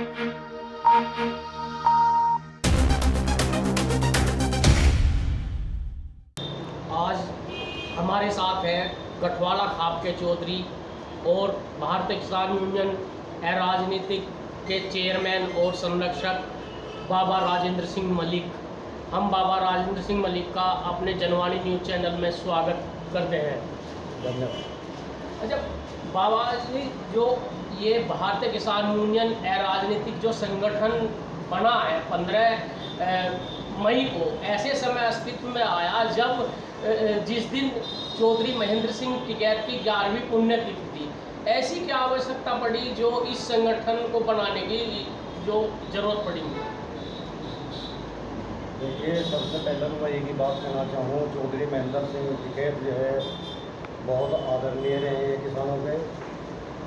आज हमारे साथ हैं गठवाला खाप के चौधरी और भारतीय किसान यूनियन राजनीतिक के चेयरमैन और संरक्षक बाबा राजेंद्र सिंह मलिक। हम बाबा राजेंद्र सिंह मलिक का अपने जनवाणी न्यूज़ चैनल में स्वागत करते हैं। धन्यवाद। अच्छा बाबा जी, जो ये भारतीय किसान यूनियन राजनीतिक जो संगठन बना है 15 मई को, ऐसे समय अस्तित्व में आया जब जिस दिन चौधरी महेंद्र सिंह टिकैत की 11वीं पुण्यतिथि थी। ऐसी क्या आवश्यकता पड़ी जो इस संगठन को बनाने की जो जरूरत पड़ी? देखिए, सबसे पहले तो मैं एक ही बात कहना चाहूँ, चौधरी महेंद्र सिंह टिकैत जो है बहुत आदरणीय रहे हैं, किसानों के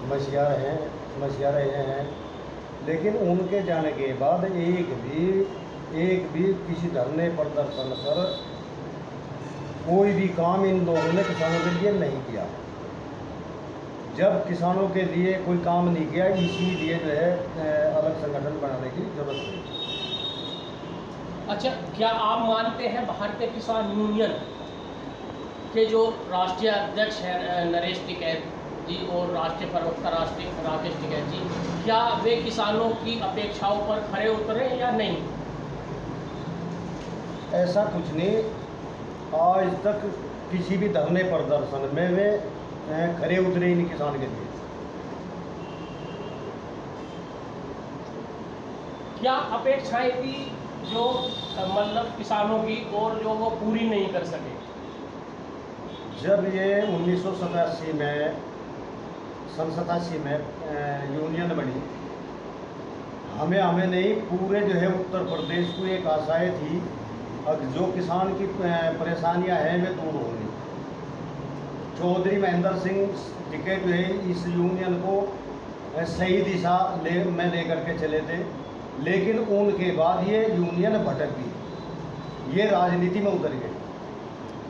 मसीहा रहे हैं। लेकिन उनके जाने के बाद एक भी किसी धरने प्रदर्शन कर कोई भी काम इन लोगों ने किसानों के लिए नहीं किया। जब किसानों के लिए कोई काम नहीं किया, इसीलिए जो है अलग संगठन बनाने की जरूरत पड़ी। अच्छा, क्या आप मानते हैं भारतीय किसान यूनियन के जो राष्ट्रीय अध्यक्ष हैं नरेश टिकैत जी और राष्ट्रीय प्रवक्ता राकेश टिकैत जी, क्या वे किसानों की अपेक्षाओं पर खरे उतरे या नहीं? ऐसा कुछ नहीं, आज तक किसी भी धरने प्रदर्शन में वे खरे उतरे ही नहीं किसान के लिए। क्या अपेक्षाएं थी जो मतलब किसानों की और जो वो पूरी नहीं कर सके? जब ये 1987 में सन 87 में यूनियन बनी, हमें नहीं, पूरे जो है उत्तर प्रदेश को एक आशाएं थी अब जो किसान की परेशानियां हैं वे दूर होंगी। चौधरी महेंद्र सिंह टिकैत जो है इस यूनियन को सही दिशा में लेकर के चले थे। लेकिन उनके बाद ये यूनियन भटक गई, ये राजनीति में उतर गए,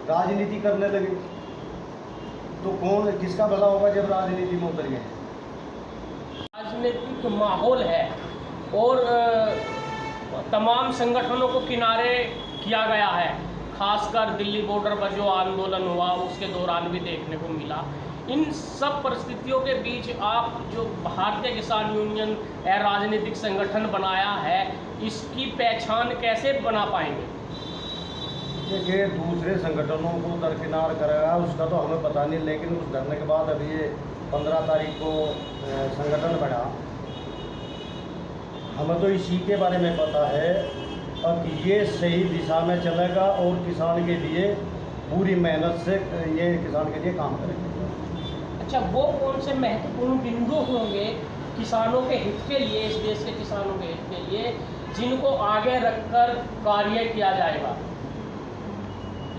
राजनीति करने लगे। तो किसका भला होगा जब राजनीति में उतर गए? राजनीतिक माहौल है और तमाम संगठनों को किनारे किया गया है, खासकर दिल्ली बॉर्डर पर जो आंदोलन हुआ उसके दौरान भी देखने को मिला। इन सब परिस्थितियों के बीच आप जो भारतीय किसान यूनियन राजनीतिक संगठन बनाया है, इसकी पहचान कैसे बना पाएंगे? देखिए, दूसरे संगठनों को दरकिनार करेगा उसका तो हमें पता नहीं, लेकिन उस धरने के बाद अभी ये 15 तारीख को संगठन बना, हमें तो इसी के बारे में पता है अब ये सही दिशा में चलेगा और किसान के लिए पूरी मेहनत से ये किसान के लिए काम करेंगे। अच्छा, वो कौन से महत्वपूर्ण बिंदु होंगे किसानों के हित के लिए, इस देश के किसानों के हित के लिए, जिनको आगे रखकर कार्य किया जाएगा?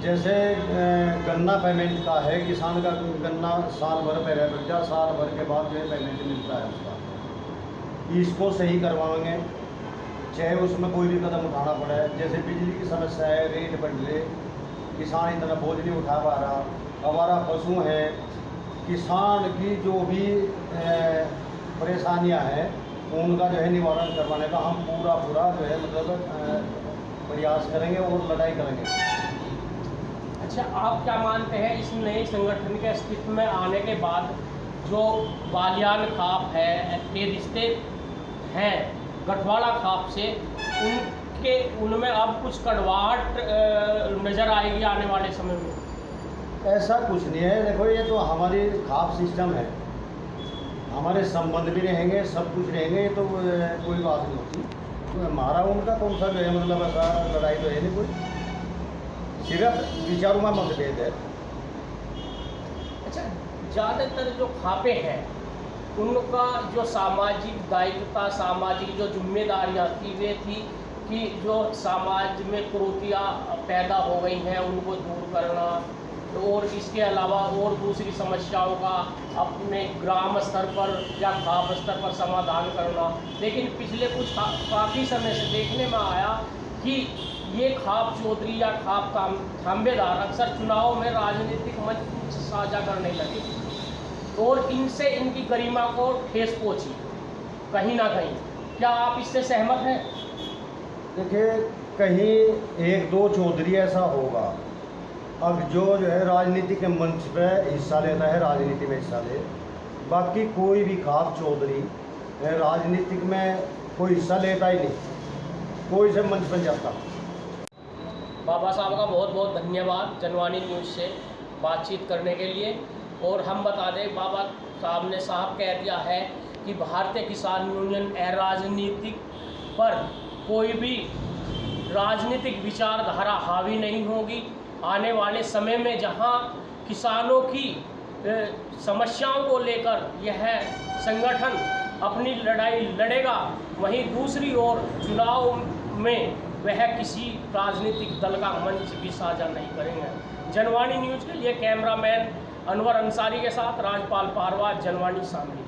जैसे गन्ना पेमेंट का है, किसान का गन्ना साल भर पहले रुक जा, साल भर के बाद जो है पेमेंट मिलता है उसका, इसको सही करवाएंगे, चाहे उसमें कोई भी कदम उठाना पड़े। जैसे बिजली की समस्या है, रेट बढ़ रहे, किसान इतना बोझ नहीं उठा पा रहा, हमारा पशु है, किसान की जो भी परेशानियां हैं उनका जो है निवारण करवाने का हम पूरा जो है मतलब प्रयास करेंगे और लड़ाई करेंगे। अच्छा, आप क्या मानते हैं इस नए संगठन के अस्तित्व में आने के बाद जो बालियान खाप है के रिश्ते हैं गठवाला खाप से, उनमें अब कुछ कड़वाहट नज़र आएगी आने वाले समय में? ऐसा कुछ नहीं है। देखो, ये तो हमारी खाप सिस्टम है, हमारे संबंध भी रहेंगे, सब कुछ रहेंगे, तो कोई बात नहीं होती। तो हमारा उनका कौन सा जो है मतलब ऐसा लड़ाई तो है नहीं कोई, सिर्फ विचारों में मतभेद है। अच्छा, ज़्यादातर जो खापे हैं उनका जो सामाजिक दायित्वता, सामाजिक जो जिम्मेदारियाँ थी वे थी कि जो समाज में कुरीतियाँ पैदा हो गई हैं उनको दूर करना, और इसके अलावा और दूसरी समस्याओं का अपने ग्राम स्तर पर या खाप स्तर पर समाधान करना। लेकिन पिछले कुछ काफ़ी समय से देखने में आया कि ये खाप चौधरी या खाप थांबेदार अक्सर चुनाव में राजनीतिक मंच साझा करने लगे और इनसे इनकी गरिमा को ठेस पहुंची कहीं ना कहीं। क्या आप इससे सहमत हैं? देखिए, कहीं एक दो चौधरी ऐसा होगा, अब जो है राजनीति के मंच पे हिस्सा लेता है, राजनीति में हिस्सा ले, बाकी कोई भी खास चौधरी राजनीतिक में कोई हिस्सा लेता ही नहीं, कोई से मंच पर जाता। बाबा साहब का बहुत बहुत धन्यवाद जनवाणी न्यूज़ से बातचीत करने के लिए। और हम बता दें, बाबा साहब ने साफ कह दिया है कि भारतीय किसान यूनियन अराजनीतिक पर कोई भी राजनीतिक विचारधारा हावी नहीं होगी। आने वाले समय में जहां किसानों की समस्याओं को लेकर यह संगठन अपनी लड़ाई लड़ेगा, वहीं दूसरी ओर चुनाव में वह किसी राजनीतिक दल का मंच भी साझा नहीं करेंगे। जनवाणी न्यूज़ के लिए कैमरामैन अनवर अंसारी के साथ राजपाल पारवा, जनवाणी शामली।